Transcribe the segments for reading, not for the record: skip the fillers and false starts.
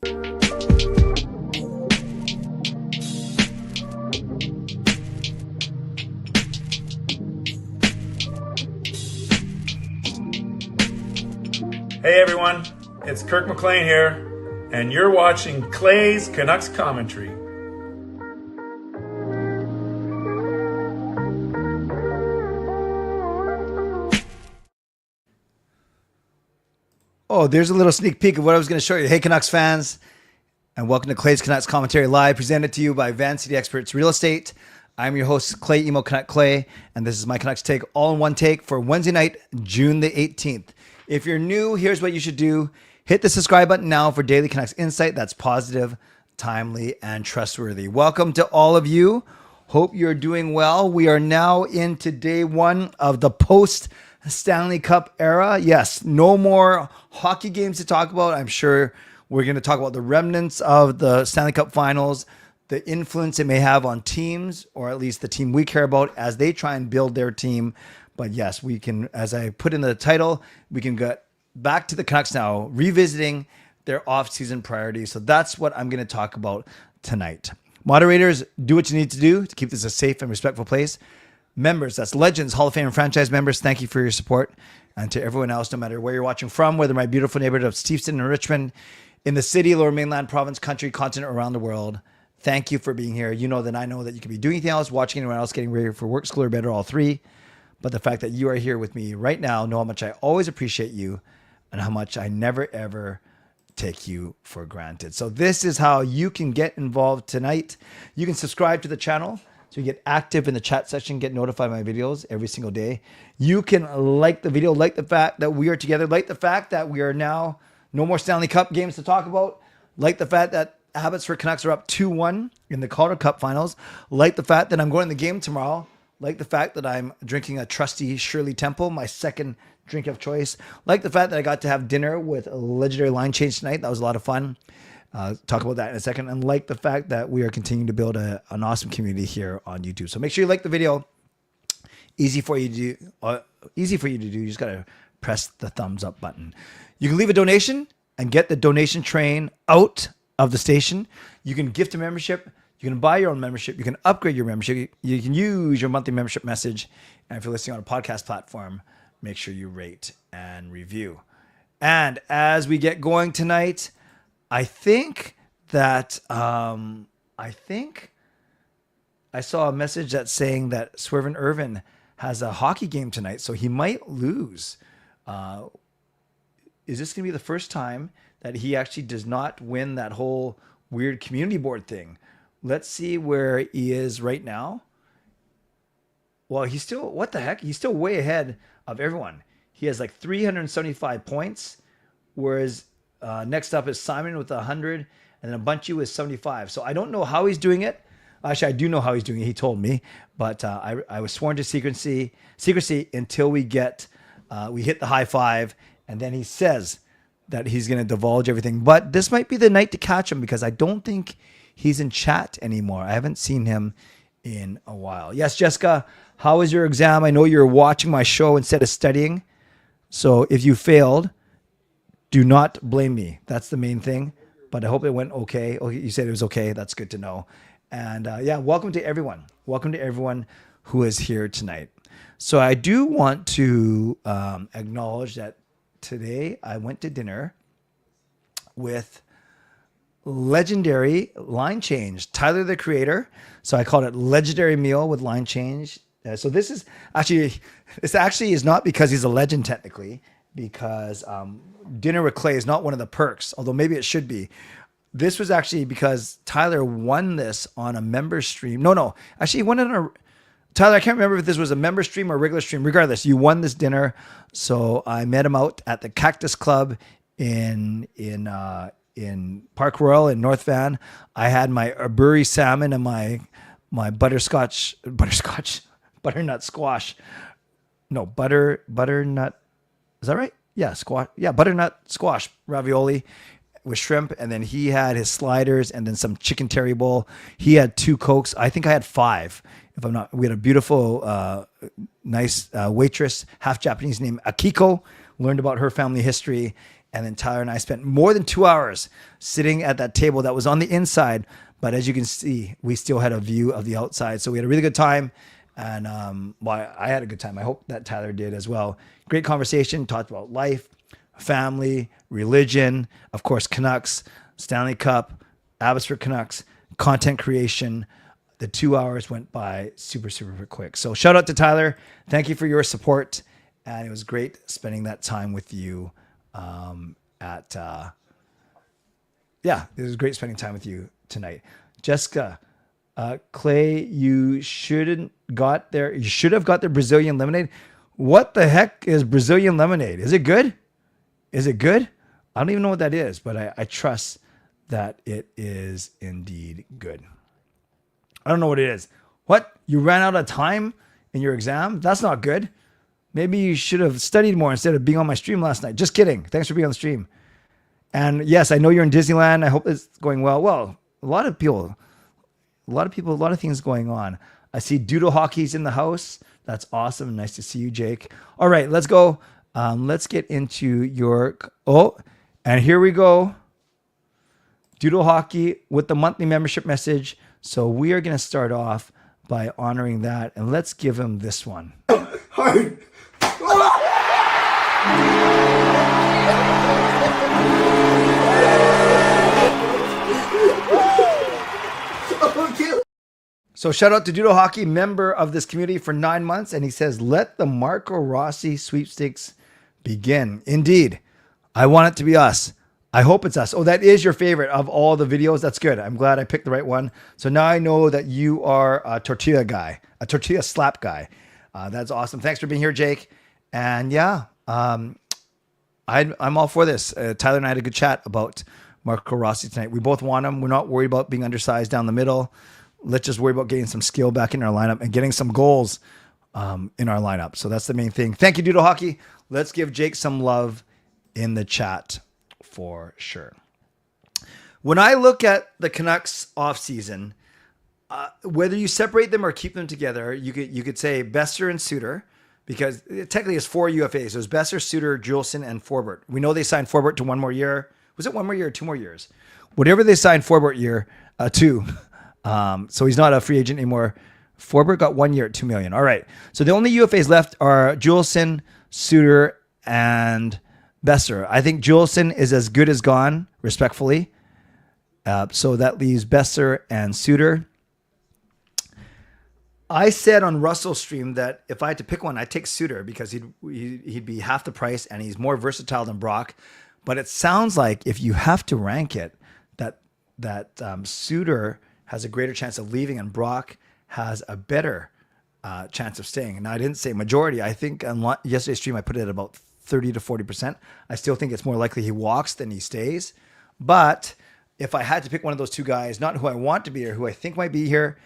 Hey everyone, it's Kirk McLean here, and you're watching Clay's Canucks Commentary. Oh, there's a little sneak peek of what I was going to show you. Hey Canucks fans, and welcome to Clay's Canucks Commentary Live, presented to you by Van City Experts Real Estate. I'm your host, Clay Emo Canuck Clay, and this is my Canucks Take all in one take for Wednesday night, June the 18th. If you're new, here's what you should do. Hit the subscribe button now for daily Canucks insight that's positive, timely, and trustworthy. Welcome to all of you. Hope you're doing well. We are now into day one of the post-Stanley Cup era. Yes, no more hockey games to talk about. I'm sure we're going to talk about the remnants of the Stanley Cup Finals, the influence it may have on teams, or at least the team we care about as they try and build their team. But yes, we can, as I put in the title, we can get back to the Canucks now, revisiting their off-season priorities. So that's what I'm going to talk about tonight. Moderators, do what you need to do to keep this a safe and respectful place. Members, that's legends, Hall of Fame and franchise members, thank you for your support. And to everyone else, no matter where you're watching from, whether my beautiful neighborhood of Steveston and Richmond, in the city, lower mainland, province, country, continent, around the world, thank you for being here. You know that I know that you could be doing anything else, watching anyone else, getting ready for work, school, or bed, or all three. But the fact that you are here with me right now, know how much I always appreciate you and how much I never, ever take you for granted. So this is how you can get involved tonight. You can subscribe to the channel so you get active in the chat section, get notified of my videos every single day. You can like the video, like the fact that we are together, like the fact that we are now no more Stanley Cup games to talk about, like the fact that Abbotsford Canucks are up 2-1 in the Calder Cup Finals, like the fact that I'm going to the game tomorrow, like the fact that I'm drinking a trusty Shirley Temple, my second drink of choice. Like the fact that I got to have dinner with a legendary line change tonight. That was a lot of fun. Talk about that in a second. And like the fact that we are continuing to build an awesome community here on YouTube. So make sure you like the video. Easy for you to do. You just got to press the thumbs up button. You can leave a donation and get the donation train out of the station. You can gift a membership. You can buy your own membership. You can upgrade your membership. You can use your monthly membership message. And if you're listening on a podcast platform, make sure you rate and review. And as we get going tonight, I think that I saw a message that's saying that Swervin Irvin has a hockey game tonight, so he might lose. Is this going to be the first time that he actually does not win that whole weird community board thing? Let's see where he is right now. Well, he's still, what the heck? He's still way ahead of everyone. He has like 375 points, whereas next up is Simon with 100, and then Bunchu with 75. So I don't know how he's doing it. Actually, I do know how he's doing it. He told me, but I was sworn to secrecy until we hit the high five, and then he says that he's going to divulge everything. But this might be the night to catch him because I don't think he's in chat anymore. I haven't seen him in a while. Yes, Jessica, how was your exam? I know you're watching my show instead of studying. So if you failed, do not blame me. That's the main thing. But I hope it went okay. Oh, you said it was okay. That's good to know. And yeah, welcome to everyone. Welcome to everyone who is here tonight. So I do want to acknowledge that today I went to dinner with legendary line change, Tyler the Creator. So I called it legendary meal with line change. So this actually is not because he's a legend technically, because dinner with Clay is not one of the perks, although maybe it should be. This was actually because Tyler won this on a member stream. No, actually he won it on a, Tyler, I can't remember if this was a member stream or a regular stream. Regardless, you won this dinner. So I met him out at the Cactus Club in Park Royal in North Van. I had my Aburi salmon and my butternut squash. No, butternut. Is that right? Yeah, squash. Yeah, butternut squash ravioli with shrimp, and then he had his sliders and then some chicken terry bowl. He had 2 Cokes. I think I had 5. If I'm not, we had a beautiful, nice waitress, half Japanese named Akiko. Learned about her family history, And then Tyler and I spent more than 2 hours sitting at that table that was on the inside. But as you can see, we still had a view of the outside. So we had a really good time. And I had a good time. I hope that Tyler did as well. Great conversation. Talked about life, family, religion, of course, Canucks, Stanley Cup, Abbotsford Canucks, content creation. The 2 hours went by super, super quick. So shout out to Tyler. Thank you for your support. And it was great spending that time with you it was great spending time with you tonight. Jessica, Clay, you should have got their Brazilian lemonade. What the heck is Brazilian lemonade? Is it good? Is it good? I don't even know what that is, but I trust that it is indeed good. I don't know what it is. What? You ran out of time in your exam? That's not good. Maybe you should have studied more instead of being on my stream last night. Just kidding. Thanks for being on the stream. And yes, I know you're in Disneyland. I hope it's going well. Well, a lot of things going on. I see Doodle Hockey's in the house. That's awesome. Nice to see you, Jake. All right, let's go. Let's get into and here we go. Doodle Hockey with the monthly membership message. So we are going to start off by honoring that, and let's give him this one. Hard. So shout out to Doodle Hockey, member of this community for 9 months. And he says, let the Marco Rossi sweepstakes begin. Indeed. I want it to be us. I hope it's us. Oh, that is your favorite of all the videos. That's good. I'm glad I picked the right one. So now I know that you are a tortilla guy, a tortilla slap guy. That's awesome. Thanks for being here, Jake. And yeah, I'm all for this. Tyler and I had a good chat about Marco Rossi tonight. We both want him. We're not worried about being undersized down the middle. Let's just worry about getting some skill back in our lineup and getting some goals in our lineup. So that's the main thing. Thank you, Doodle Hockey. Let's give Jake some love in the chat for sure. When I look at the Canucks offseason, whether you separate them or keep them together, you could say Boeser and Suter, because technically it's 4 UFAs. There's Boeser, Suter, Juleson, and Forbort. We know they signed Forbort to 1 more year. Was it 1 more year or 2 more years? Whatever they signed Forbort year, 2. So he's not a free agent anymore. Forbort got 1 year at $2 million. All right. So the only UFAs left are Juleson, Suter, and Boeser. I think Juleson is as good as gone, respectfully. So that leaves Boeser and Suter. I said on Russell's stream that if I had to pick one, I'd take Suter because he'd be half the price and he's more versatile than Brock. But it sounds like if you have to rank it, that Suter has a greater chance of leaving and Brock has a better chance of staying. Now, I didn't say majority. I think on yesterday's stream, I put it at about 30 to 40%. I still think it's more likely he walks than he stays. But if I had to pick one of those two guys, not who I want to be or who I think might be here,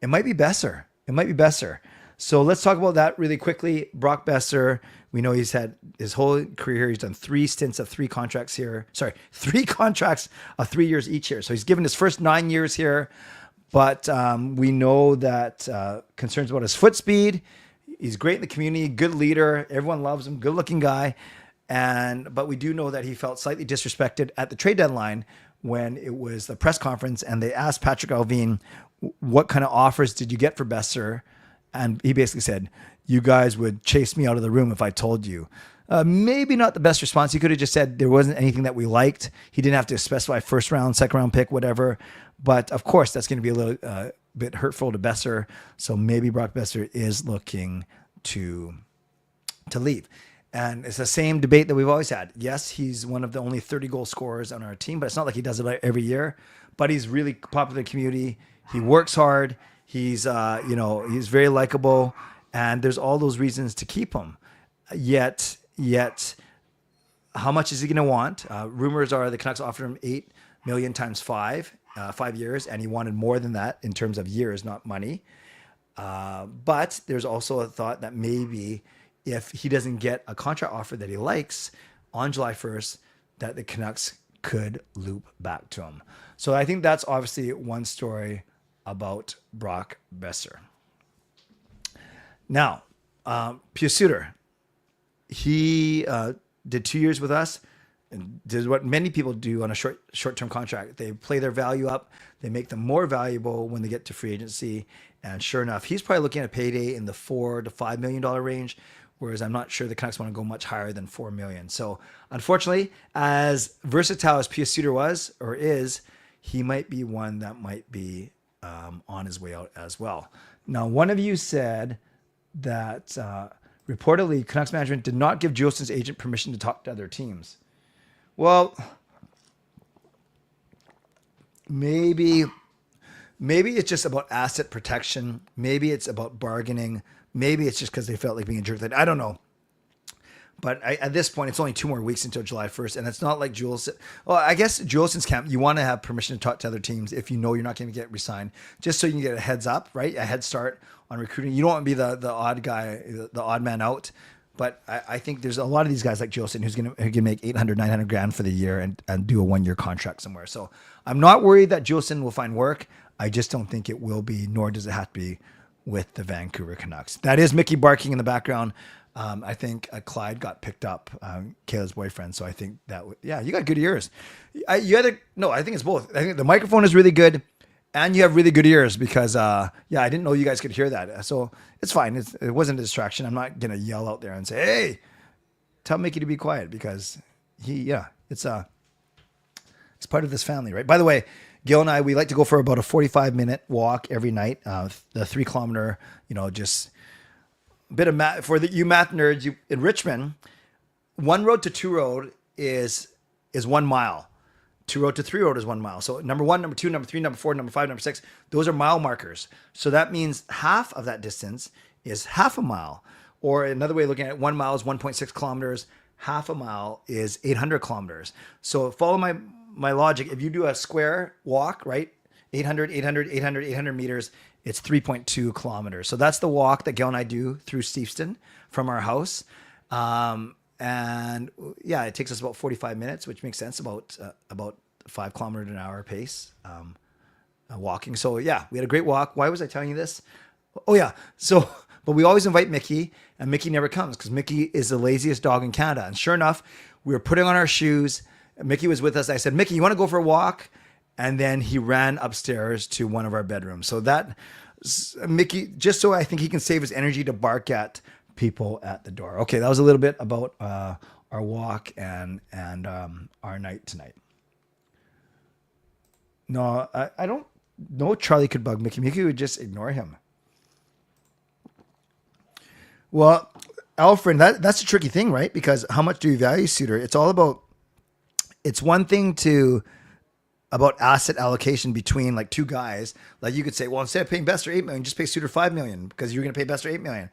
it might be Boeser. It might be Boeser. So let's talk about that really quickly. Brock Boeser, we know he's had his whole career. He's done 3 stints of 3 contracts here. Sorry, 3 contracts of 3 years each here. So he's given his first 9 years here. But we know that concerns about his foot speed. He's great in the community, good leader. Everyone loves him, good looking guy. But we do know that he felt slightly disrespected at the trade deadline when it was the press conference and they asked Patrick Allvin, what kind of offers did you get for Boeser? And he basically said, you guys would chase me out of the room if I told you. Maybe not the best response. He could have just said there wasn't anything that we liked. He didn't have to specify first round, second round pick, whatever. But of course, that's going to be a little bit hurtful to Boeser. So maybe Brock Boeser is looking to leave. And it's the same debate that we've always had. Yes, he's one of the only 30 goal scorers on our team, but it's not like he does it every year. But he's really popular in the community. He works hard. He's he's very likable, and there's all those reasons to keep him. Yet, how much is he going to want? Rumors are the Canucks offered him $8 million times 5 years, and he wanted more than that in terms of years, not money. But there's also a thought that maybe if he doesn't get a contract offer that he likes on July 1st, that the Canucks could loop back to him. So I think that's obviously one story about Brock Boeser. Now, Pius Suter, he did 2 years with us, does what many people do on a short-term contract. They play their value up. They make them more valuable when they get to free agency. And sure enough, he's probably looking at a payday in the $4 to $5 million range, whereas I'm not sure the Canucks want to go much higher than $4 million. So unfortunately, as versatile as Pius Suter was or is, he might be one that might be on his way out as well. Now, one of you said that reportedly Canucks management did not give Julesen's agent permission to talk to other teams. Well, maybe it's just about asset protection. Maybe it's about bargaining. Maybe it's just because they felt like being a jerk. I don't know. But at this point, it's only 2 more weeks until July 1st. And it's not like Julesen. Well, I guess Julesen's camp, you want to have permission to talk to other teams if you know you're not going to get re-signed, just so you can get a heads up, right? A head start on recruiting. You don't want to be the odd guy, the odd man out. But I think there's a lot of these guys like Julesen who can make $800, $900 for the year and do a 1-year contract somewhere. So I'm not worried that Julesen will find work. I just don't think it will be, nor does it have to be with the Vancouver Canucks. That is Mickey barking in the background. I think Clyde got picked up, Kayla's boyfriend. So I think that, you got good ears. I think it's both. I think the microphone is really good and you have really good ears because, I didn't know you guys could hear that. So it's fine. It wasn't a distraction. I'm not going to yell out there and say, hey, tell Mickey to be quiet because it's part of this family, right? By the way, Gil and I, we like to go for about a 45-minute walk every night. The 3 kilometer, just a bit of math for you math nerds. In Richmond, 1 road to 2 road is 1 mile. 2 road to 3 road is 1 mile. So number 1, number 2, number 3, number 4, number 5, number 6, those are mile markers. So that means half of that distance is half a mile. Or another way of looking at it, 1 mile is 1.6 kilometers. Half a mile is 800 kilometers. So follow my logic. If you do a square walk, right? 800 meters, it's 3.2 kilometers. So that's the walk that Gail and I do through Steveston from our house. And it takes us about 45 minutes, which makes sense, about 5 kilometers an hour pace, walking. So we had a great walk. Why was I telling you this? Oh yeah. So, but we always invite Mickey and Mickey never comes because Mickey is the laziest dog in Canada. And sure enough, we were putting on our shoes. Mickey was with us. I said, Mickey, you want to go for a walk? And then he ran upstairs to one of our bedrooms. So that Mickey, just so I think he can save his energy to bark at people at the door. Okay, that was a little bit about our walk and our night tonight. No, I don't know Charlie could bug Mickey. Mickey would just ignore him. Well, Alfred, that's a tricky thing, right? Because how much do you value Suter? It's one thing about asset allocation between like 2 guys. Like you could say, well, instead of paying Boeser $8 million, just pay Suter $5 million because you're going to pay Boeser $8 million.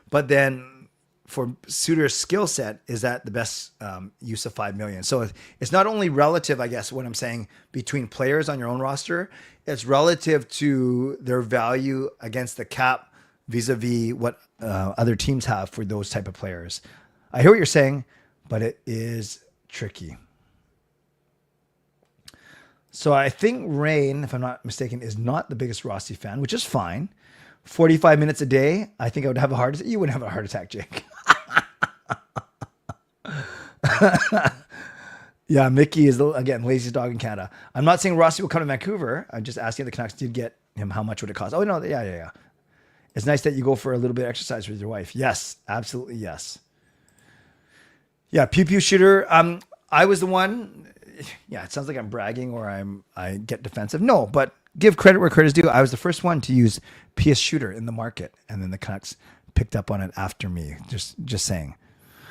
But then for Suter's skill set, is that the best use of $5 million? So it's not only relative, I guess, what I'm saying between players on your own roster, it's relative to their value against the cap vis-a-vis what other teams have for those type of players. I hear what you're saying, but it is tricky. So I think Rain, if I'm not mistaken, is not the biggest Rossi fan, which is fine. 45 minutes a day, I think I would have a heart attack. You wouldn't have a heart attack, Jake. Yeah, Mickey is, again, laziest dog in Canada. I'm not saying Rossi will come to Vancouver. I'm just asking if the Canucks did get him, how much would it cost? Oh, no, yeah. It's nice that you go for a little bit of exercise with your wife. Yes, absolutely, yes. Yeah, Pius Suter. I was the one... Yeah, it sounds like I'm bragging or I get defensive. No, but give credit where credit is due. I was the first one to use Pius Suter in the market, and then the Canucks picked up on it after me. Just saying.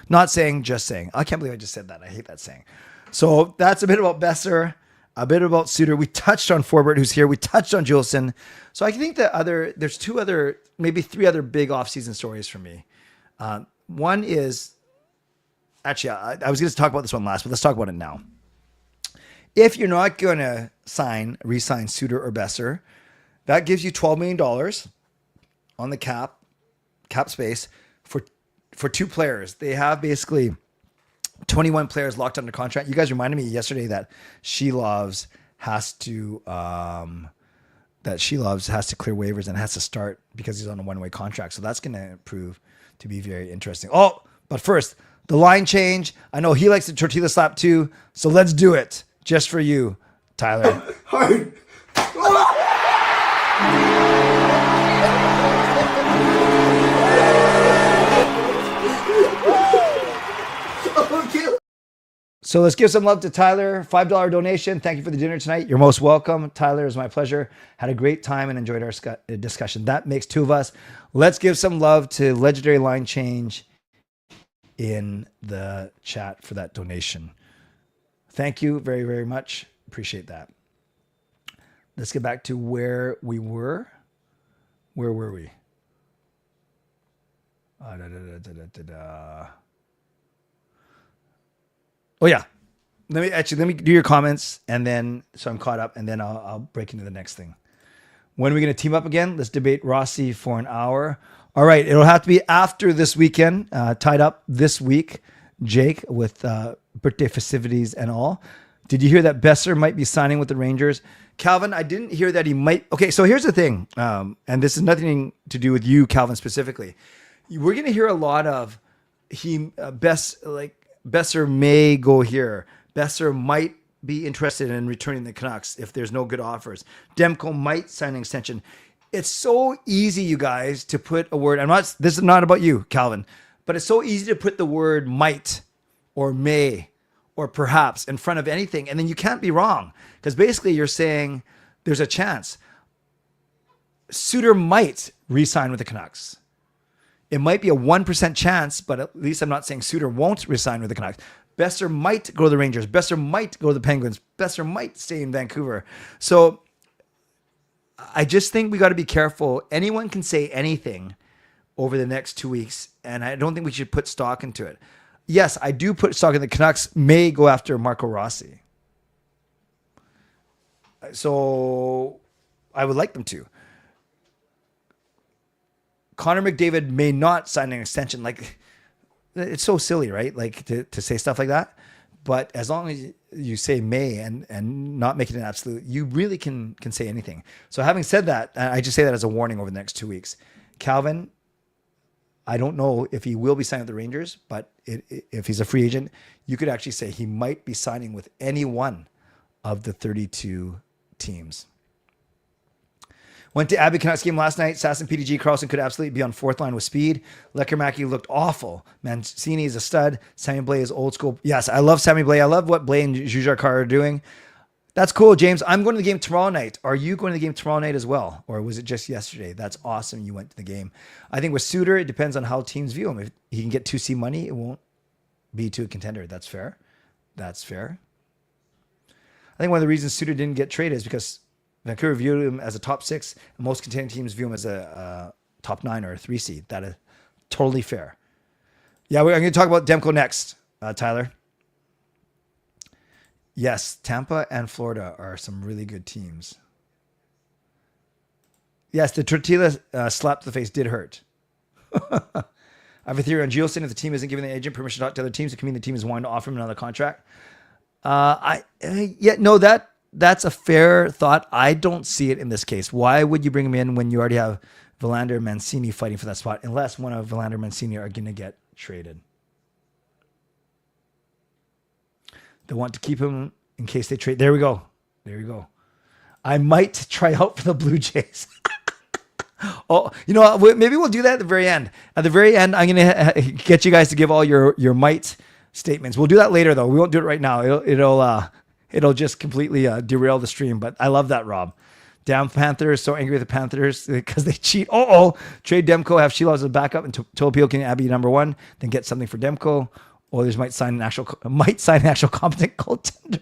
Not saying, just saying. I can't believe I just said that. I hate that saying. So that's a bit about Boeser, a bit about Suter. We touched on Forbert, who's here. We touched on Julesen. So I think there's 2 other, maybe 3 other big offseason stories for me. One is, actually, I was going to talk about this one last, but let's talk about it now. If you're not going to re-sign Suter or Boeser, that gives you $12 million on the cap space for 2 players. They have basically 21 players locked under contract. You guys reminded me yesterday that Sheloves has to clear waivers and has to start because he's on a 1-way contract. So that's going to prove to be very interesting. Oh, but first, the line change. I know he likes the tortilla slap too. So let's do it. Just for you, Tyler. Hard. So let's give some love to Tyler. $5 donation. Thank you for the dinner tonight. You're most welcome. Tyler, it was my pleasure. Had a great time and enjoyed our discussion. That makes two of us. Let's give some love to Legendary Line Change in the chat for that donation. Thank you very, very much. Appreciate that. Let's get back to where we were. Where were we? Oh yeah. Let me do your comments and then, so I'm caught up and then I'll break into the next thing. When are we going to team up again? Let's debate Rossi for an hour. All right. It'll have to be after this weekend, tied up this week, Jake, with birthday festivities and all. Did you hear that Boeser might be signing with the Rangers? Calvin, I didn't hear that he might. Okay. So here's the thing. And this is nothing to do with you, Calvin, specifically. We're going to hear a lot of Boeser may go here. Boeser might be interested in returning the Canucks if there's no good offers. Demko might sign an extension. It's so easy, you guys, to put a word. This is not about you, Calvin, but it's so easy to put the word might or may or perhaps in front of anything. And then you can't be wrong because basically you're saying there's a chance. Suter might re-sign with the Canucks. It might be a 1% chance, but at least I'm not saying Suter won't resign with the Canucks. Boeser might go to the Rangers. Boeser might go to the Penguins. Boeser might stay in Vancouver. So I just think we got to be careful. Anyone can say anything over the next 2 weeks, and I don't think we should put stock into it. Yes, I do put stock in the Canucks may go after Marco Rossi. So I would like them to. Connor McDavid may not sign an extension. Like, it's so silly, right? Like to say stuff like that. But as long as you say may and not make it an absolute, you really can say anything. So having said that, I just say that as a warning over the next 2 weeks. Calvin, I don't know if he will be signing with the Rangers, but if he's a free agent, you could actually say he might be signing with any one of the 32 teams. Went to Abbey Canucks game last night. Sass and PDG Carlson could absolutely be on fourth line with speed. Lekermacki looked awful. Mancini is a stud. Sammy Blais is old school. Yes, I love Sammy Blais. I love what Blais and Jujarkar are doing. That's cool, James. I'm going to the game tomorrow night. Are you going to the game tomorrow night as well? Or was it just yesterday? That's awesome you went to the game. I think with Suter, it depends on how teams view him. If he can get 2C money, it won't be to a contender. That's fair. That's fair. I think one of the reasons Suter didn't get traded is because Vancouver viewed him as a top 6, and most contending teams view him as a top 9 or a 3 seed. That is totally fair. Yeah, I'm going to talk about Demko next, Tyler. Yes, Tampa and Florida are some really good teams. Yes, the tortilla slap to the face did hurt. I have a theory on Gilson. If the team isn't giving the agent permission to talk to other teams, it can mean the team is wanting to offer him another contract. That's a fair thought. I don't see it in this case. Why would you bring him in when you already have Verlander and Mancini fighting for that spot, unless one of Verlander and Mancini are going to get traded? They want to keep him in case they trade. There we go. There we go. I might try out for the Blue Jays. Oh, you know what? Maybe we'll do that at the very end. At the very end, I'm going to get you guys to give all your might statements. We'll do that later, though. We won't do it right now. It'll just completely derail the stream. But I love that, Rob. Damn Panthers, so angry with the Panthers because they cheat. Trade Demko, have Sheila as a backup, and Tolopio can Abby number 1, then get something for Demko. Oilers might sign an actual competent goaltender.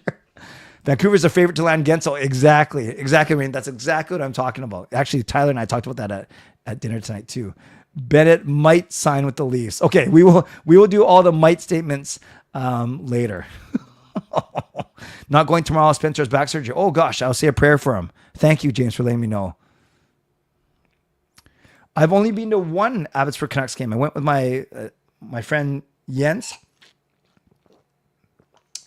Vancouver's a favorite to land Gensel. Exactly. I mean, that's exactly what I'm talking about. Actually, Tyler and I talked about that at dinner tonight too. Bennett might sign with the Leafs. Okay, we will do all the might statements later. Not going tomorrow. Spencer's back surgery. Oh gosh, I'll say a prayer for him. Thank you, James, for letting me know. I've only been to one Abbotsford Canucks game. I went with my friend Jens.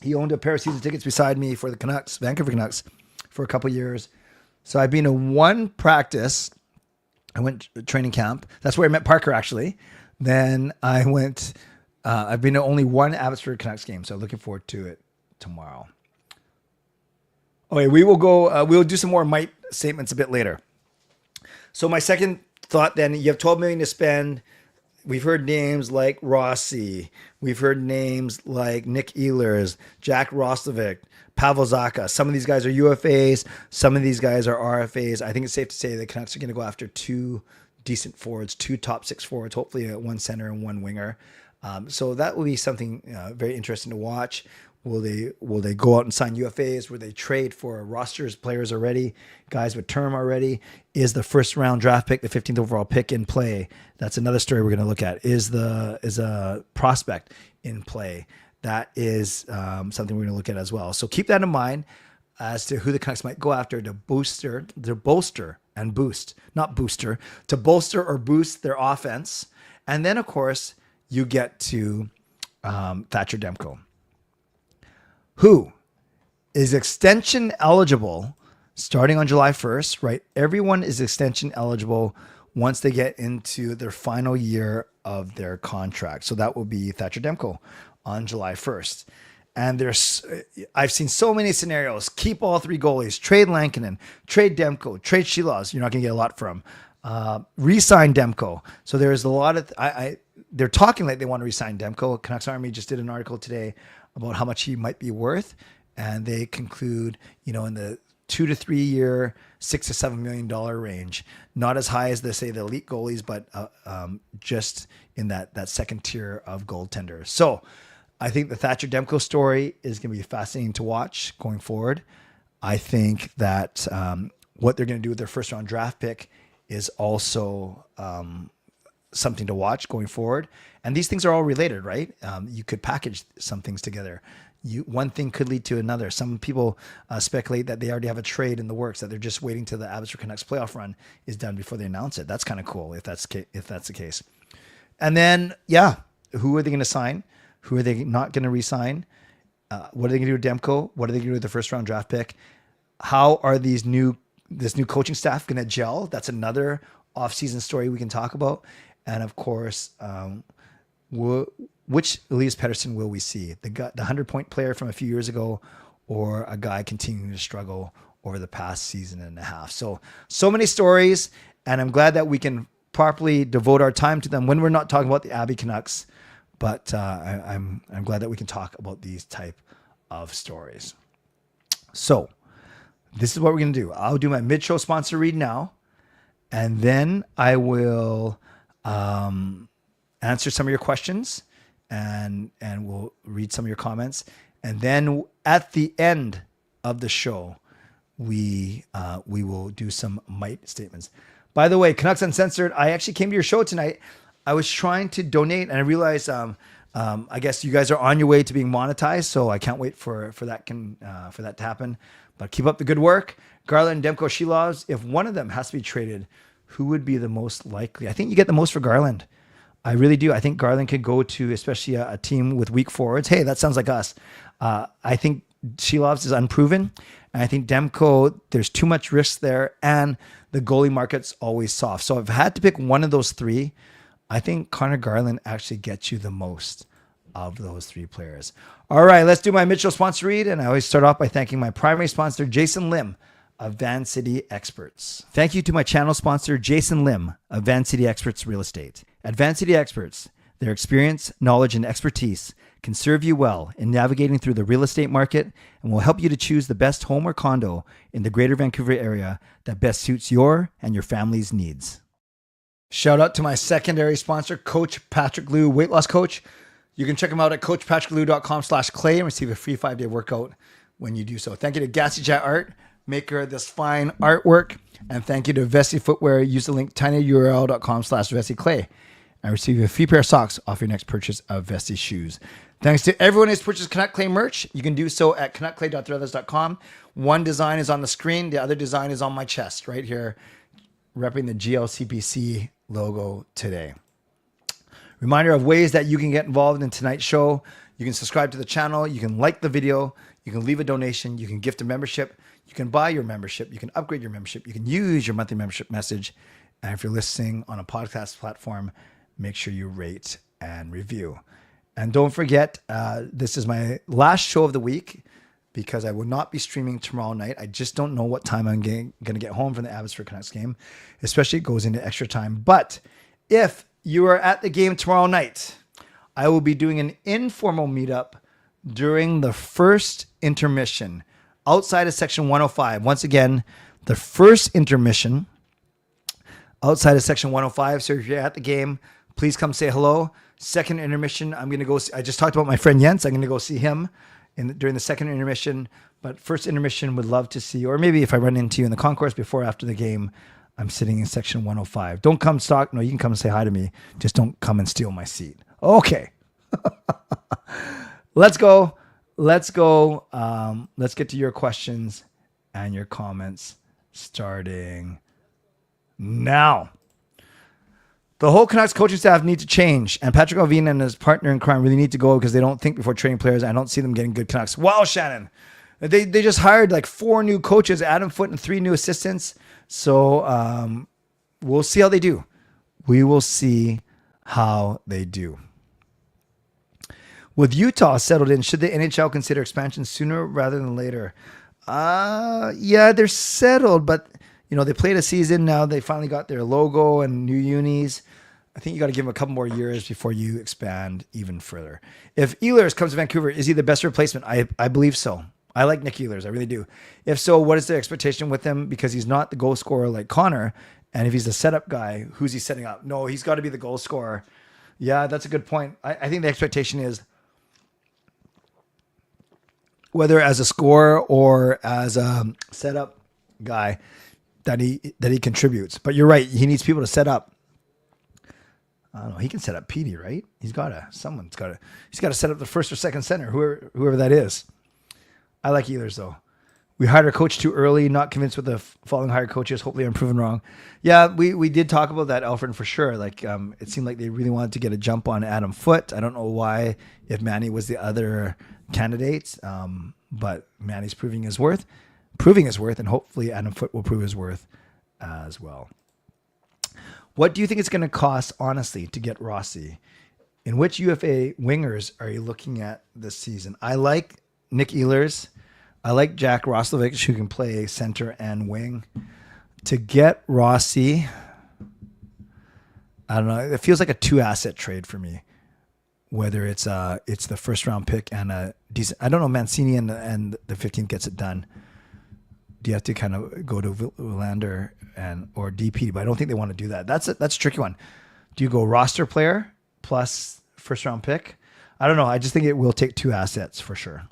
He owned a pair of season tickets beside me for the Canucks, Vancouver Canucks, for a couple years. So I've been to one practice. I went to training camp. That's where I met Parker, actually. Then I went I've been to only one Abbotsford Canucks game, so looking forward to it tomorrow. Okay, we will go. We'll do some more might statements a bit later. So my second thought, then, you have $12 million to spend. We've heard names like Rossi. We've heard names like Nick Ehlers, Jack Roslovic, Pavel Zacha. Some of these guys are UFAs. Some of these guys are RFAs. I think it's safe to say the Canucks are going to go after two decent forwards, two top six forwards, hopefully one center and one winger. So that will be something very interesting to watch. Will they go out and sign UFAs? Will they trade for rosters, players already, guys with term already? Is the first round draft pick, the 15th overall pick, in play? That's another story we're going to look at. Is a prospect in play? That is something we're going to look at as well. So keep that in mind as to who the Canucks might go after to bolster or boost their offense. And then, of course, you get to Thatcher Demko, who is extension eligible starting on July 1st, right? Everyone is extension eligible once they get into their final year of their contract. So that will be Thatcher Demko on July 1st. And I've seen so many scenarios. Keep all three goalies. Trade Lankinen. Trade Demko. Trade Shilovs. You're not going to get a lot from. Re-sign Demko. So there's a lot of... they're talking like they want to re-sign Demko. Canucks Army just did an article today about how much he might be worth. And they conclude, in the 2 to 3 year, $6 to $7 million range. Not as high as the elite goalies, but just in that second tier of goaltenders. So I think the Thatcher Demko story is going to be fascinating to watch going forward. I think that what they're going to do with their first round draft pick is also something to watch going forward. And these things are all related, right? You could package some things together. One thing could lead to another. Some people speculate that they already have a trade in the works, that they're just waiting till the Abbotsford Canucks playoff run is done before they announce it. That's kind of cool if that's the case. And then, who are they going to sign? Who are they not going to re-sign? What are they going to do with Demko? What are they going to do with the first round draft pick? How are this new coaching staff going to gel? That's another off-season story we can talk about. And of course, which Elias Pettersson will we see? The 100-point player from a few years ago, or a guy continuing to struggle over the past season and a half? So many stories, and I'm glad that we can properly devote our time to them when we're not talking about the Abbey Canucks. But I'm glad that we can talk about these type of stories. So this is what we're going to do. I'll do my mid-show sponsor read now, and then I will answer some of your questions, and we'll read some of your comments. And then at the end of the show, we will do some might statements. By the way, Canucks Uncensored, I actually came to your show tonight. I was trying to donate, and I realized I guess you guys are on your way to being monetized, so I can't wait for that to happen. But keep up the good work. Garland, Demko, Shilovs, if one of them has to be traded, who would be the most likely? I think you get the most for Garland. I really do. I think Garland could go to especially a team with weak forwards. Hey, that sounds like us. I think Shilovs is unproven. And I think Demko, there's too much risk there, and the goalie market's always soft. So if I had to pick one of those three, I think Connor Garland actually gets you the most of those three players. All right, let's do my Mitchell sponsor read. And I always start off by thanking my primary sponsor, Jason Lim of Van City Experts. Thank you to my channel sponsor, Jason Lim of Van City Experts Real Estate. At Van City Experts, their experience, knowledge, and expertise can serve you well in navigating through the real estate market and will help you to choose the best home or condo in the greater Vancouver area that best suits your and your family's needs. Shout out to my secondary sponsor, Coach Patrick Liu, weight loss coach. You can check him out at coachpatrickliu.com/clay and receive a free 5-day workout when you do so. Thank you to Gassy Jet Art, maker of this fine artwork. And thank you to Vessi Footwear. Use the link tinyurl.com/VessiClay and receive a free pair of socks off your next purchase of Vessi shoes. Thanks to everyone who's purchased Canuck Clay merch. You can do so at canuckclay.threadless.com. One design is on the screen. The other design is on my chest right here, repping the GLCPC logo today. Reminder of ways that you can get involved in tonight's show. You can subscribe to the channel. You can like the video. You can leave a donation. You can gift a membership. You can buy your membership. You can upgrade your membership. You can use your monthly membership message. And if you're listening on a podcast platform, make sure you rate and review. And don't forget, this is my last show of the week because I will not be streaming tomorrow night. I just don't know what time I'm going to get home from the Abbotsford Canucks game, especially it goes into extra time. But if you are at the game tomorrow night, I will be doing an informal meetup during the first intermission outside of section 105. Once again, the first intermission outside of section 105. So if you're at the game, please come say hello. Second intermission, I'm going to go see, I just talked about my friend Jens. I'm going to go see him during the second intermission. But first intermission, would love to see, or maybe if I run into you in the concourse before or after the game, I'm sitting in section 105. Don't come stalk. No, you can come and say hi to me. Just don't come and steal my seat. Okay. Let's go. Let's get to your questions and your comments starting now. The whole Canucks coaching staff need to change, and Patrick Alvin and his partner in crime really need to go because they don't think before trading players. I don't see them getting good Canucks. Wow, Shannon. They just hired like 4 new coaches, Adam Foote, and 3 new assistants. So we'll see how they do. We will see how they do. With Utah settled in, should the NHL consider expansion sooner rather than later? Yeah, they're settled, but they played a season now. They finally got their logo and new unis. I think you got to give them a couple more years before you expand even further. If Ehlers comes to Vancouver, is he the best replacement? I believe so. I like Nick Ehlers. I really do. If so, what is the expectation with him? Because he's not the goal scorer like Connor. And if he's the setup guy, who's he setting up? No, he's got to be the goal scorer. Yeah, that's a good point. I think the expectation is whether as a scorer or as a setup guy that he contributes. But you're right. He needs people to set up. I don't know. He can set up Petey, right? He's got to set up the first or second center, whoever that is. I like Ehlers though. We hired our coach too early, not convinced with the following hired coaches. Hopefully I'm proven wrong. Yeah, we did talk about that, Alfred, for sure. Like it seemed like they really wanted to get a jump on Adam Foote. I don't know why, if Manny was the other candidate. But Manny's proving his worth, and hopefully Adam Foote will prove his worth as well. What do you think it's going to cost, honestly, to get Rossi? In which UFA wingers are you looking at this season? I like Nick Ehlers. I like Jack Roslovic, who can play center and wing. To get Rossi, I don't know. It feels like a 2-asset trade for me. Whether it's the first round pick and a decent, I don't know, Mancini and the 15th gets it done. Do you have to kind of go to Willander or DP? But I don't think they want to do that. That's a tricky one. Do you go roster player plus first round pick? I don't know. I just think it will take 2 assets for sure.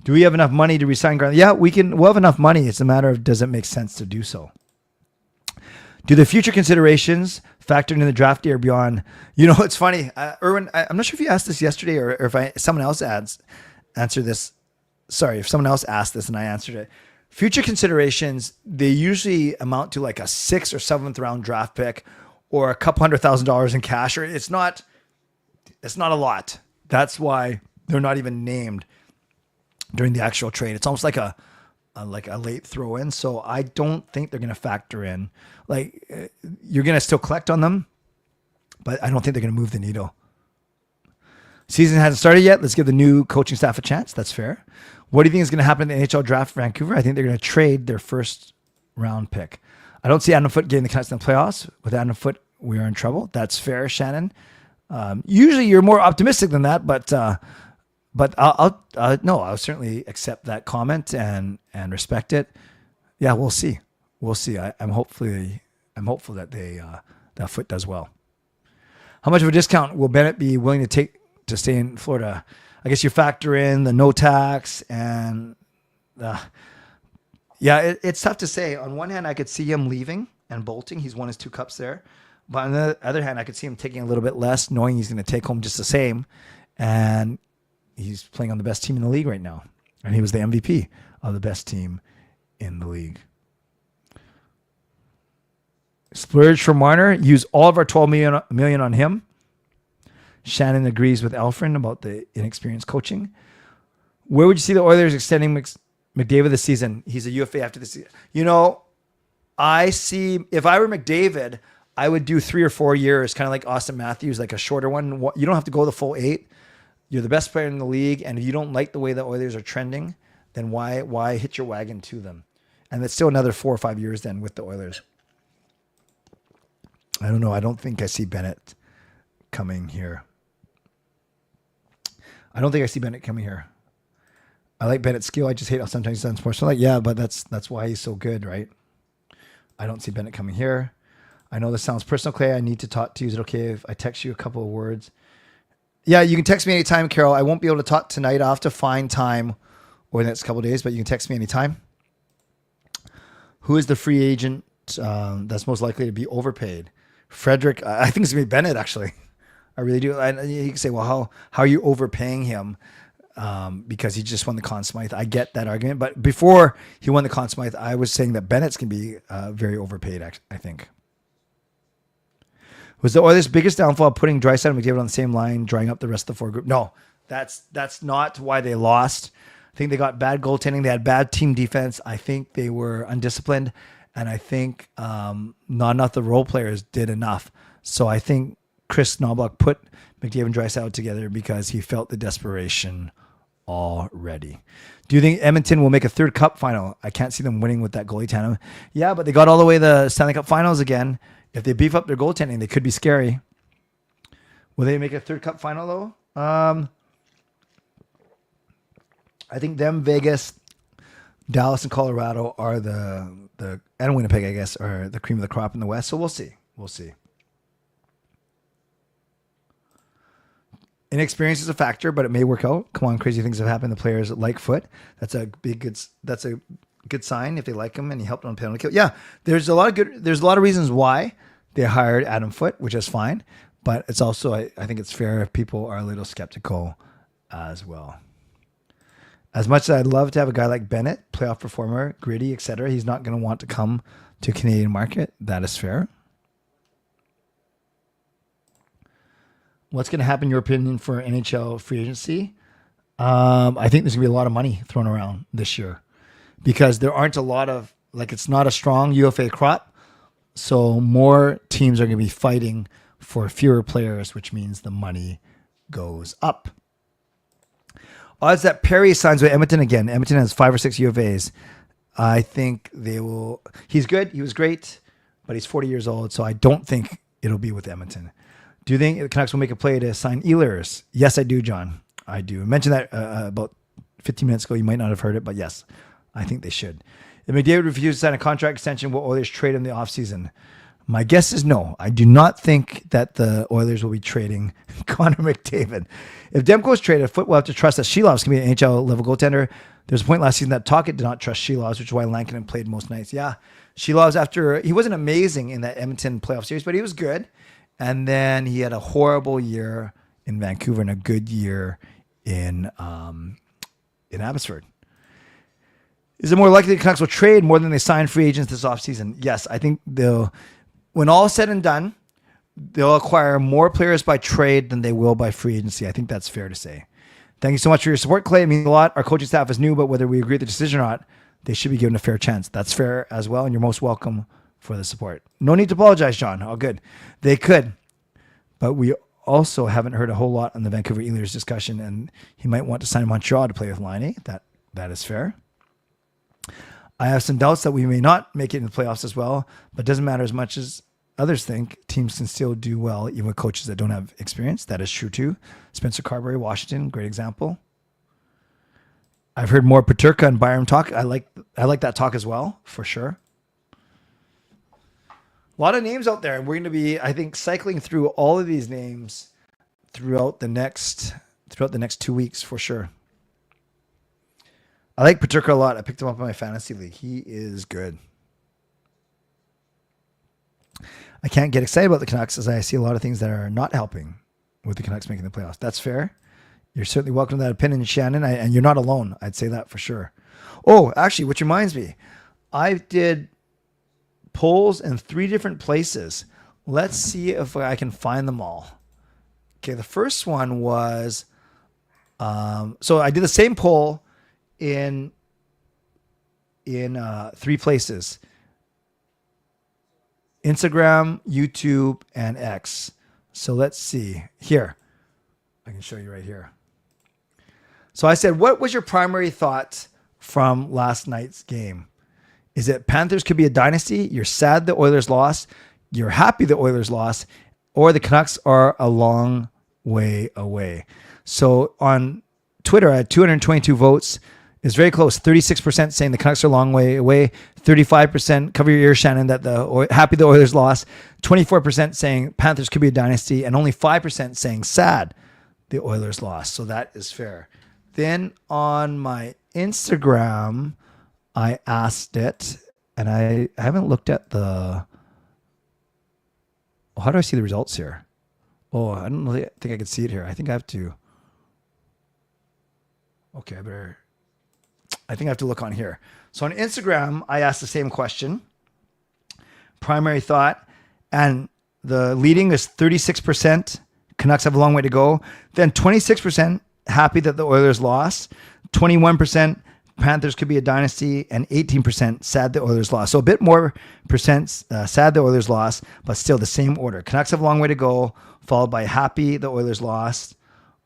Do we have enough money to resign Garland? Yeah, we'll have enough money. It's a matter of does it make sense to do so. Do the future considerations factor in the draft year beyond? It's funny. Erwin, I'm not sure if you asked this yesterday or if someone else answered this. Sorry, if someone else asked this and I answered it. Future considerations, they usually amount to like a 6th or 7th round draft pick or a couple $100,000 in cash. Or it's not a lot. That's why they're not even named during the actual trade. It's almost like a late throw in. So I don't think they're going to factor in, you're going to still collect on them, but I don't think they're going to move the needle. Season hasn't started yet. Let's give the new coaching staff a chance. That's fair. What do you think is going to happen in the NHL draft for Vancouver? I think they're going to trade their first round pick. I don't see Adam Foote getting the Canucks in the playoffs. With Adam Foote, we are in trouble. That's fair, Shannon. Usually you're more optimistic than that, but I'll certainly accept that comment and respect it. Yeah, we'll see. I'm hopeful that that Foote does well. How much of a discount will Bennett be willing to take to stay in Florida? I guess you factor in the no tax and it's tough to say. On one hand, I could see him leaving and bolting. He's won his 2 cups there. But on the other hand, I could see him taking a little bit less, knowing he's going to take home just the same. And he's playing on the best team in the league right now. And he was the MVP of the best team in the league. Splurge for Marner. Use all of our $12 million on him. Shannon agrees with Alfred about the inexperienced coaching. Where would you see the Oilers extending McDavid this season? He's a UFA after this season. I see, if I were McDavid, I would do 3 or 4 years, kind of like Austin Matthews, like a shorter one. You don't have to go the full 8. You're the best player in the league, and if you don't like the way the Oilers are trending, then why hitch your wagon to them? And it's still another 4 or 5 years then with the Oilers. I don't know. I don't think I see Bennett coming here. I like Bennett's skill. I just hate how sometimes he's unsportsmanlike. Yeah, but that's why he's so good, right? I don't see Bennett coming here. I know this sounds personal, Clay. I need to talk to you. Is it okay if I text you a couple of words? Yeah, you can text me anytime, Carol. I won't be able to talk tonight. I'll have to find time over the next couple of days, but you can text me anytime. Who is the free agent that's most likely to be overpaid? Frederick. I think it's going to be Bennett, actually. I really do. You can say, well, how are you overpaying him? Because he just won the Conn Smythe. I get that argument. But before he won the Conn Smythe, I was saying that Bennett's going to be very overpaid, I think. Was the Oilers' biggest downfall putting Draisaitl and McDavid on the same line, drying up the rest of the 4 group? No, that's not why they lost. I think they got bad goaltending. They had bad team defense. I think they were undisciplined. And I think not enough of the role players did enough. So I think Chris Knobloch put McDavid and Draisaitl together because he felt the desperation already. Do you think Edmonton will make a 3rd cup final? I can't see them winning with that goalie tandem. Yeah, but they got all the way to the Stanley Cup Finals again. If they beef up their goaltending, they could be scary. Will they make a 3rd cup final though? I think them, Vegas, Dallas, and Colorado are the and Winnipeg, I guess, are the cream of the crop in the West. So we'll see. Inexperience is a factor, but it may work out. Come on, crazy things have happened. The players like Foot. That's a good sign if they like him and he helped on penalty kill. Yeah, there's a lot of reasons why they hired Adam Foote, which is fine. But it's also I think it's fair if people are a little skeptical as well. As much as I'd love to have a guy like Bennett, playoff performer, gritty, etc., he's not going to want to come to a Canadian market. That is fair. What's going to happen, in your opinion, for NHL free agency? I think there's going to be a lot of money thrown around this year because there aren't a lot of, it's not a strong UFA crop. So more teams are going to be fighting for fewer players, which means the money goes up. Odds that Perry signs with Edmonton again. Edmonton has 5 or 6 UFAs. I think they will. He's good. He was great, but he's 40 years old, so I don't think it'll be with Edmonton. Do you think the Canucks will make a play to sign Ehlers? Yes, I do, John. I do. I mentioned that about 15 minutes ago. You might not have heard it, but yes, I think they should. If McDavid refuses to sign a contract extension, will Oilers trade him in the offseason? My guess is no. I do not think that the Oilers will be trading Connor McDavid. If Demko is traded, Foot will have to trust that Shelov's going to be an NHL-level goaltender. There's a point last season that Tocchet did not trust Shelov's, which is why Lankinen played most nights. Yeah, Shelov's he wasn't amazing in that Edmonton playoff series, but he was good. And then he had a horrible year in Vancouver and a good year in Abbotsford. Is it more likely the Canucks will trade more than they sign free agents this offseason? Yes, I think when all is said and done, they'll acquire more players by trade than they will by free agency. I think that's fair to say. Thank you so much for your support, Clay. It means a lot. Our coaching staff is new, but whether we agree with the decision or not, they should be given a fair chance. That's fair as well, and you're most welcome for the support. No need to apologize, John. All good. They could, but we also haven't heard a whole lot on the Vancouver Ehlers discussion, and he might want to sign Montreal to play with Line. That is fair. I have some doubts that we may not make it in the playoffs as well, but it doesn't matter as much as others think. Teams can still do well, even with coaches that don't have experience. That is true too. Spencer Carberry, Washington, great example. I've heard more Peterka and Byram talk. I like that talk as well, for sure. A lot of names out there, and we're going to be, I think, cycling through all of these names throughout the next 2 weeks for sure. I like Peterka a lot. I picked him up in my fantasy league. He is good. I can't get excited about the Canucks as I see a lot of things that are not helping with the Canucks making the playoffs. That's fair. You're certainly welcome to that opinion, Shannon, and you're not alone. I'd say that for sure. Oh, actually, which reminds me, I did polls in 3 different places. Let's see if I can find them all. Okay, the first one was, so I did the same poll in 3 places. Instagram, YouTube, and X. So let's see. Here. I can show you right here. So I said, what was your primary thought from last night's game? Is it Panthers could be a dynasty? You're sad the Oilers lost. You're happy the Oilers lost. Or the Canucks are a long way away. So on Twitter, I had 222 votes. It's very close. 36% saying the Canucks are a long way away. 35% cover your ears, Shannon, that happy the Oilers lost. 24% saying Panthers could be a dynasty. And only 5% saying sad the Oilers lost. So that is fair. Then on my Instagram, I asked it, and I haven't looked at the... how do I see the results here? Oh, I don't really think I can see it here. I think I have to... okay, I think I have to look on here. So on Instagram, I asked the same question. Primary thought. And the leading is 36%. Canucks have a long way to go. Then 26% happy that the Oilers lost. 21% Panthers could be a dynasty. And 18% sad the Oilers lost. So a bit more percent sad the Oilers lost, but still the same order. Canucks have a long way to go, followed by happy the Oilers lost,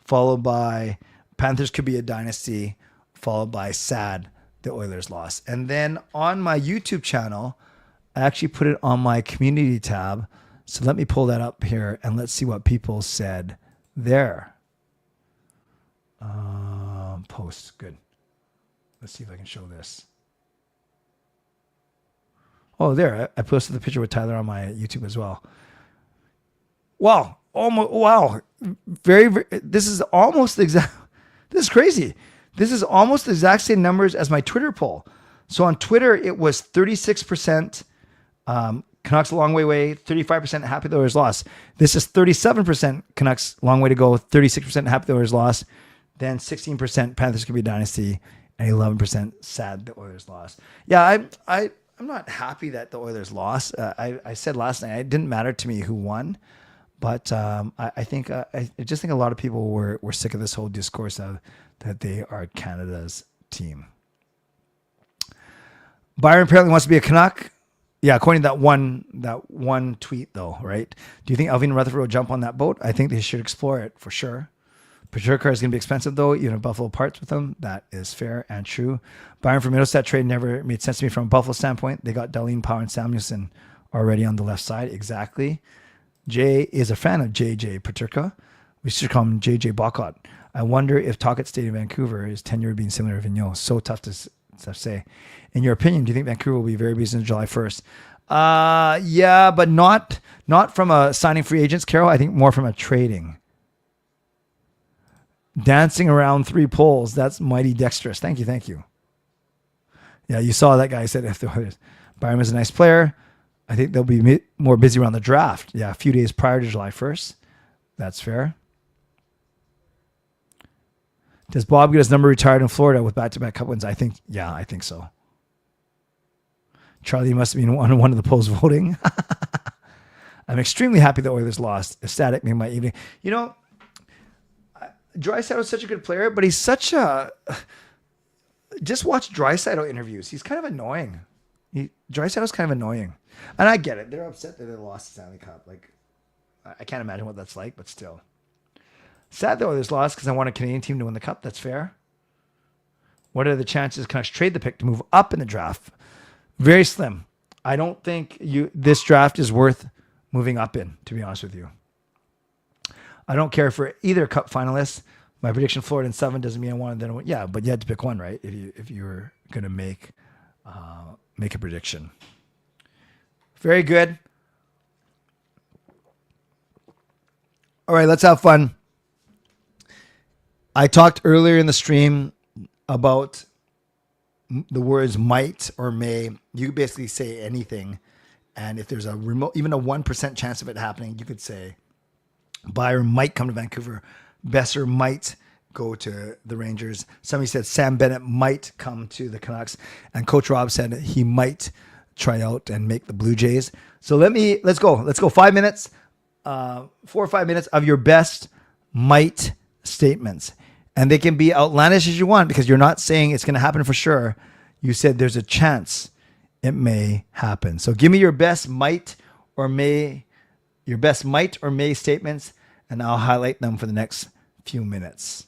followed by Panthers could be a dynasty, followed by sad the Oilers lost. And then on my YouTube channel, I actually put it on my community tab. So let me pull that up here and let's see what people said there. Posts, good. Let's see if I can show this. Oh, there, I posted the picture with Tyler on my YouTube as well. Wow, almost, wow. Very, this is almost the exact, this is crazy. This is almost the exact same numbers as my Twitter poll. So on Twitter, it was 36% Canucks a long way away, 35% happy the Oilers lost. This is 37% Canucks long way to go, 36% happy the Oilers lost. Then 16% Panthers could be a dynasty, and 11% sad the Oilers lost. Yeah, I'm not happy that the Oilers lost. I said last night it didn't matter to me who won, but I think I just think a lot of people were sick of this whole discourse of that they are Canada's team. Byron apparently wants to be a Canuck. Yeah, according to that one tweet though, right? Do you think Alvin and Rutherford will jump on that boat? I think they should explore it for sure. Paterka is going to be expensive though, even if Buffalo parts with them. That is fair and true. Byron for Middlestat trade never made sense to me from a Buffalo standpoint. They got Darlene Power and Samuelson already on the left side. Exactly. Jay is a fan of JJ Paterka. We should call him JJ Bockhot. I wonder if Tocchet stayed in Vancouver, his tenure being similar to Vigneault. So tough to say. In your opinion, do you think Vancouver will be very busy on July 1st? Yeah, but not from a signing free agents, Carol. I think more from a trading. Dancing around three poles. That's mighty dexterous. Thank you. Yeah, you saw that guy said if Byron is a nice player, I think they'll be more busy around the draft. Yeah, a few days prior to July 1st. That's fair. Does Bob get his number retired in Florida with back-to-back cup wins? I think so. Charlie must have been on one of the polls voting. I'm extremely happy the Oilers lost. Ecstatic made my evening. You know, Draisaitl is such a good player, but he's such a... Just watch Draisaitl interviews. He's kind of annoying. Draisaitl's kind of annoying. And I get it. They're upset that they lost the Stanley Cup. Like, I can't imagine what that's like, but still. Sad the Oilers lost because I want a Canadian team to win the Cup. That's fair. What are the chances Canucks trade the pick to move up in the draft? Very slim. I don't think this draft is worth moving up in, to be honest with you. I don't care for either Cup finalists. My prediction, Florida in 7, doesn't mean I wanted them to win. Yeah, but you had to pick one, right? If you were going to make a prediction. Very good. All right, let's have fun. I talked earlier in the stream about the words might or may. You basically say anything. And if there's a remote, even a 1% chance of it happening, you could say Byron might come to Vancouver. Boeser might go to the Rangers. Somebody said Sam Bennett might come to the Canucks. And Coach Rob said he might try out and make the Blue Jays. So let's go. Let's go 5 minutes, 4 or 5 minutes of your best might statements. And they can be outlandish as you want because you're not saying it's going to happen for sure. You said there's a chance it may happen. So give me your best might or may, your best might or may statements, and I'll highlight them for the next few minutes.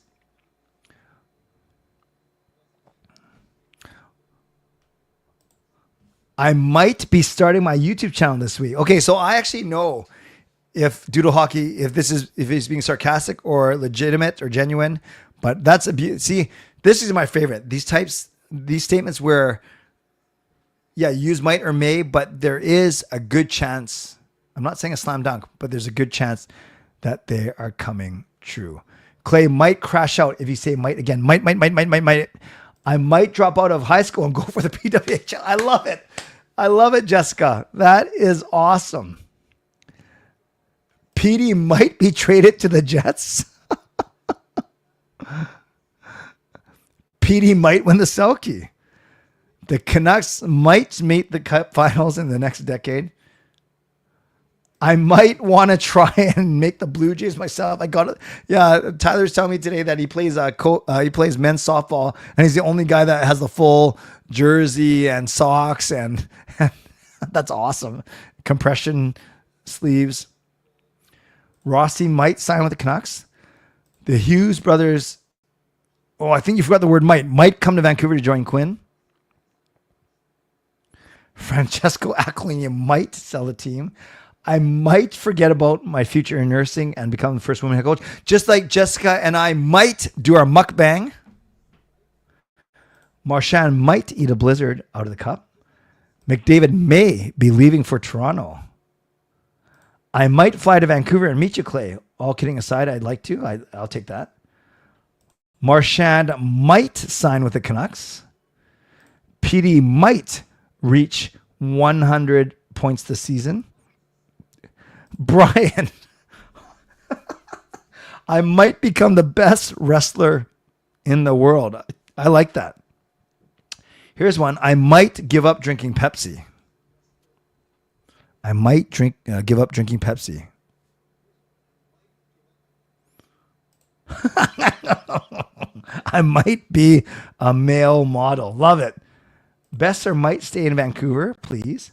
I might be starting my YouTube channel this week. Okay, so I actually know if Doodle Hockey, if he's being sarcastic or legitimate or genuine, but that's see, this is my favorite. These statements where, yeah, use might or may, but there is a good chance. I'm not saying a slam dunk, but there's a good chance that they are coming true. Clay might crash out if you say might again. Might. I might drop out of high school and go for the PWHL. I love it. I love it, Jessica. That is awesome. PD might be traded to the Jets. PD might win the Selkie. The Canucks might meet the Cup Finals in the next decade. I might want to try and make the Blue Jays myself. I got it. Yeah, Tyler's telling me today that he plays men's softball, and he's the only guy that has the full jersey and socks, and that's awesome. Compression sleeves. Rossi might sign with the Canucks. The Hughes brothers. Oh, I think you forgot the word might. Might come to Vancouver to join Quinn. Francesco Aquilini might sell the team. I might forget about my future in nursing and become the first woman head coach. Just like Jessica and I might do our mukbang. Marchand might eat a blizzard out of the cup. McDavid may be leaving for Toronto. I might fly to Vancouver and meet you, Clay. All kidding aside, I'd like to. I'll take that. Marchand might sign with the Canucks. PD might reach 100 points this season. Brian, I might become the best wrestler in the world. I like that. Here's one. I might give up drinking Pepsi. I might give up drinking Pepsi. I might be a male model. Love it. Besser might stay in Vancouver, please.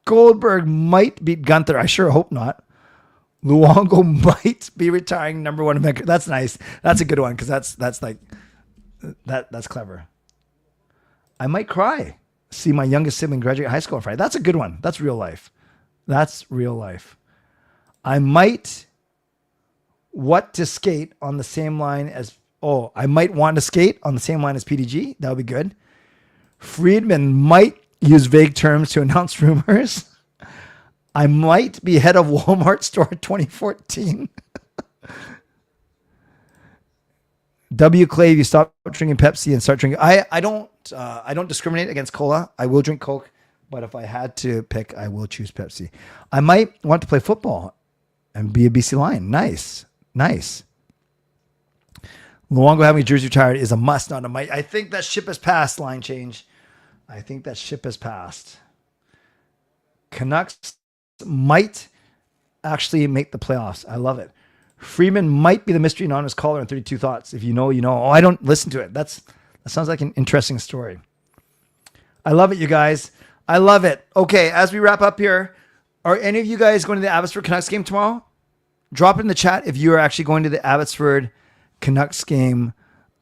Goldberg might beat Gunther. I sure hope not. Luongo might be retiring number one in Vancouver. That's nice. That's a good one because that's clever. I might cry. See my youngest sibling graduate high school on Friday. That's a good one. That's real life. That's real life. I might want to skate on the same line as I might want to skate on the same line as PDG. That would be good. Friedman might use vague terms to announce rumors. I might be head of Walmart store 2014. W. Clay, you stop drinking Pepsi and start drinking. I don't discriminate against cola. I will drink Coke, but if I had to pick, I will choose Pepsi. I might want to play football and be a BC Lion. Nice. Luongo having a jersey retired is a must, not a might. I think that ship has passed, line change. I think that ship has passed. Canucks might actually make the playoffs. I love it. Freeman might be the mystery anonymous caller in 32 Thoughts. If you know, you know. Oh, I don't listen to it. That sounds like an interesting story. I love it, you guys. I love it. Okay, as we wrap up here, are any of you guys going to the Abbotsford Canucks game tomorrow? Drop it in the chat if you are actually going to the Abbotsford Canucks game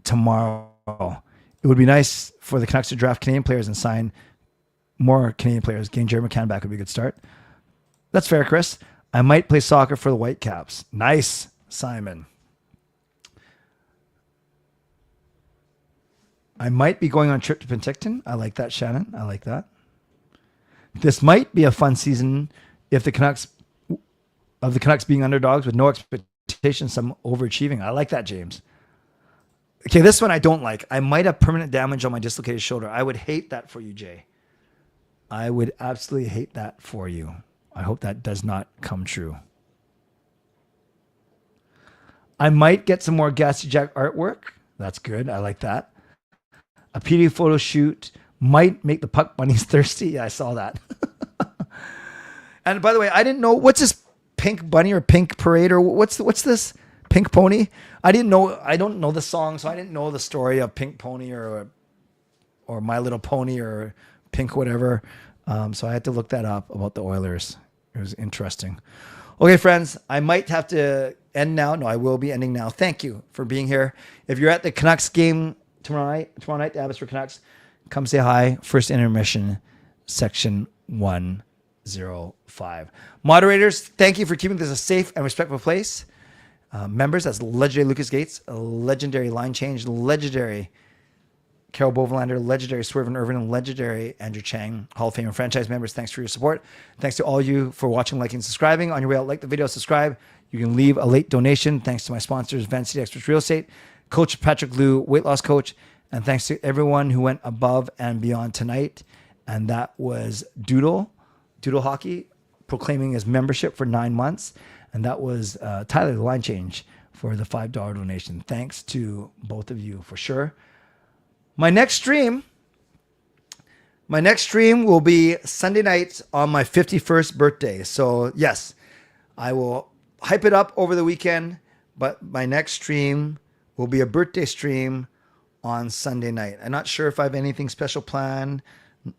tomorrow. It would be nice for the Canucks to draft Canadian players and sign more Canadian players. Getting Jeremy McCann back would be a good start. That's fair, Chris. I might play soccer for the Whitecaps. Nice, Simon. I might be going on a trip to Penticton. I like that, Shannon. I like that. This might be a fun season if the Canucks being underdogs with no expectations, some overachieving. I like that, James. Okay, this one I don't like. I might have permanent damage on my dislocated shoulder. I would hate that for you, Jay. I would absolutely hate that for you. I hope that does not come true. I might get some more Gassy Jack artwork. That's good. I like that. A PD photo shoot might make the puck bunnies thirsty. Yeah, I saw that. And by the way, I didn't know, what's this pink bunny or pink parade or what's this pink pony? I don't know the song, so I didn't know the story of Pink Pony or My Little Pony or Pink whatever. So I had to look that up about the Oilers. It was interesting. Okay, friends, I might have to end now. No, I will be ending now. Thank you for being here. If you're at the Canucks game tomorrow night, the Abbotsford Canucks, come say hi. First intermission, section 105. Moderators, thank you for keeping this a safe and respectful place. Members, that's legendary Lucas Gates, a legendary line change, legendary Carol Bovelander, legendary Swerve and Irvin, and legendary Andrew Chang, Hall of Fame and franchise members. Thanks for your support. Thanks to all you for watching, liking, and subscribing. On your way out, like the video, subscribe. You can leave a late donation. Thanks to my sponsors, Vancouver Experts Real Estate, Coach Patrick Liu, weight loss coach, and thanks to everyone who went above and beyond tonight. And that was Doodle Hockey, proclaiming his membership for 9 months. And that was Tyler, the line change, for the $5 donation. Thanks to both of you for sure. My next stream will be Sunday night on my 51st birthday. So yes, I will hype it up over the weekend, but my next stream will be a birthday stream on Sunday night. I'm not sure if I have anything special planned.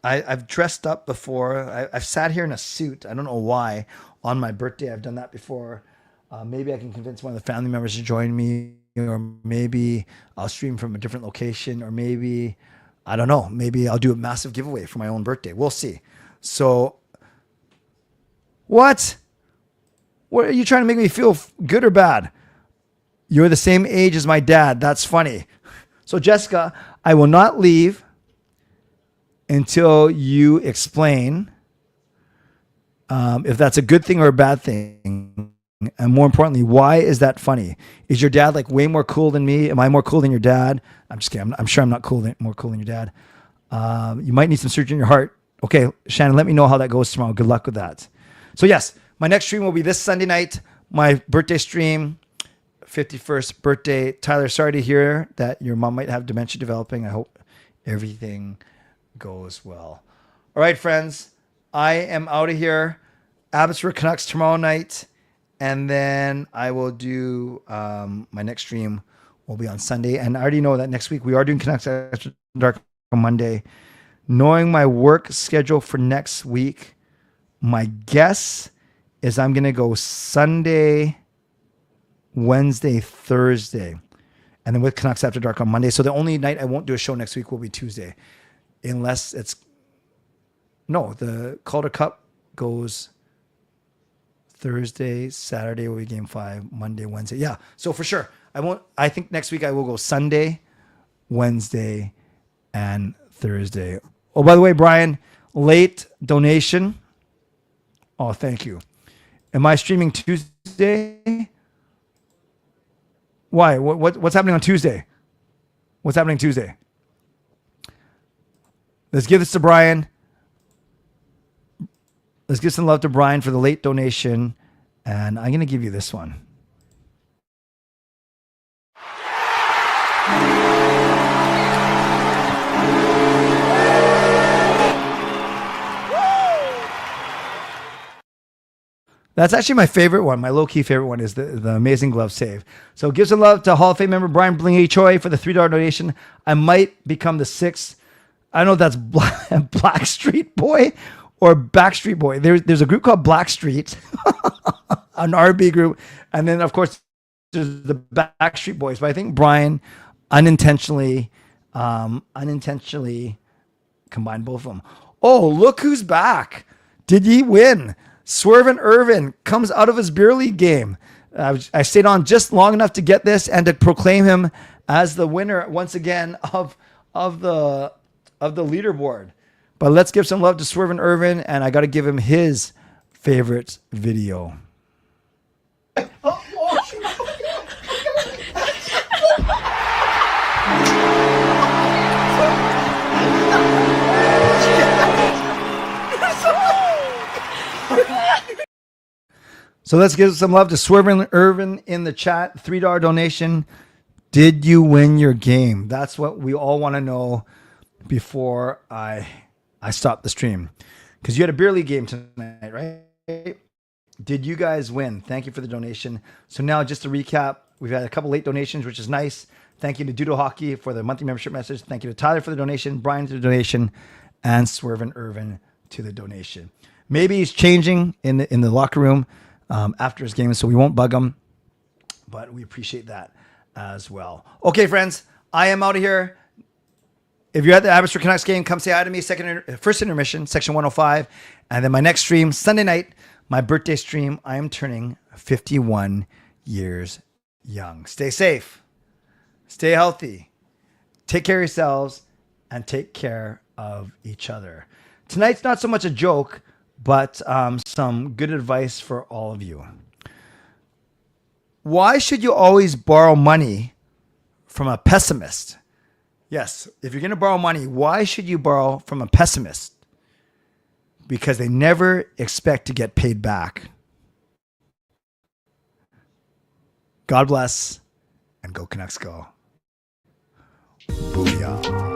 I've dressed up before. I've sat here in a suit. I don't know why. On my birthday, I've done that before. Maybe I can convince one of the family members to join me, or maybe I'll stream from a different location, or maybe, I don't know, maybe I'll do a massive giveaway for my own birthday. We'll see. So, what are you trying to make me feel good or bad? You're the same age as my dad. That's funny. So, Jessica, I will not leave until you explain if that's a good thing or a bad thing. And more importantly, why is that funny? Is your dad like way more cool than me? Am I more cool than your dad? I'm just kidding. I'm sure I'm not more cool than your dad. You might need some surgery in your heart. Okay, Shannon, let me know how that goes tomorrow. Good luck with that. So yes, my next stream will be this Sunday night, my birthday stream, 51st birthday. Tyler, sorry to hear that your mom might have dementia developing. I hope everything goes well. All right, friends, I am out of here. Abbotsford Canucks tomorrow night. And then I will do my next stream will be on Sunday. And I already know that next week we are doing Canucks After Dark on Monday. Knowing my work schedule for next week, my guess is I'm going to go Sunday, Wednesday, Thursday. And then with Canucks After Dark on Monday. So the only night I won't do a show next week will be Tuesday. Unless it's... No, the Calder Cup goes... Thursday, Saturday will be game 5, Monday, Wednesday. Yeah. So for sure, I think next week I will go Sunday, Wednesday, and Thursday. Oh, by the way, Brian, late donation. Oh, thank you. Am I streaming Tuesday? Why? What's happening on Tuesday? What's happening Tuesday? Let's give this to Brian. Let's give some love to Brian for the late donation. And I'm going to give you this one. That's actually my favorite one. My low-key favorite one is the amazing glove save. So give some love to Hall of Fame member Brian Blingy Choi for the $3 donation. I might become the 6th. I don't know if that's Black Street Boy or Backstreet Boy. There's a group called Blackstreet, an R&B group. And then, of course, there's the Backstreet Boys. But I think Brian unintentionally combined both of them. Oh, look who's back. Did ye win? Swerve and Irvin comes out of his beer league game. I stayed on just long enough to get this and to proclaim him as the winner once again of the leaderboard. But let's give some love to Swerve and Irvin, and I got to give him his favorite video. So let's give some love to Swerve and Irvin in the chat. $3 donation. Did you win your game? That's what we all want to know before I stop the stream. Because you had a beer league game tonight, right? Did you guys win? Thank you for the donation. So now just to recap, we've had a couple late donations, which is nice. Thank you to Doodle Hockey for the monthly membership message. Thank you to Tyler for the donation, Brian to the donation, and Swerve and Irvin to the donation. Maybe he's changing in the locker room after his game, so we won't bug him. But we appreciate that as well. Okay, friends, I am out of here. If you're at the Abbotsford Canucks game, come say hi to me. First intermission, section 105. And then my next stream, Sunday night, my birthday stream. I am turning 51 years young. Stay safe. Stay healthy. Take care of yourselves and take care of each other. Tonight's not so much a joke, but some good advice for all of you. Why should you always borrow money from a pessimist? Yes, if you're going to borrow money, why should you borrow from a pessimist? Because they never expect to get paid back. God bless, and go Canucks go. Booyah.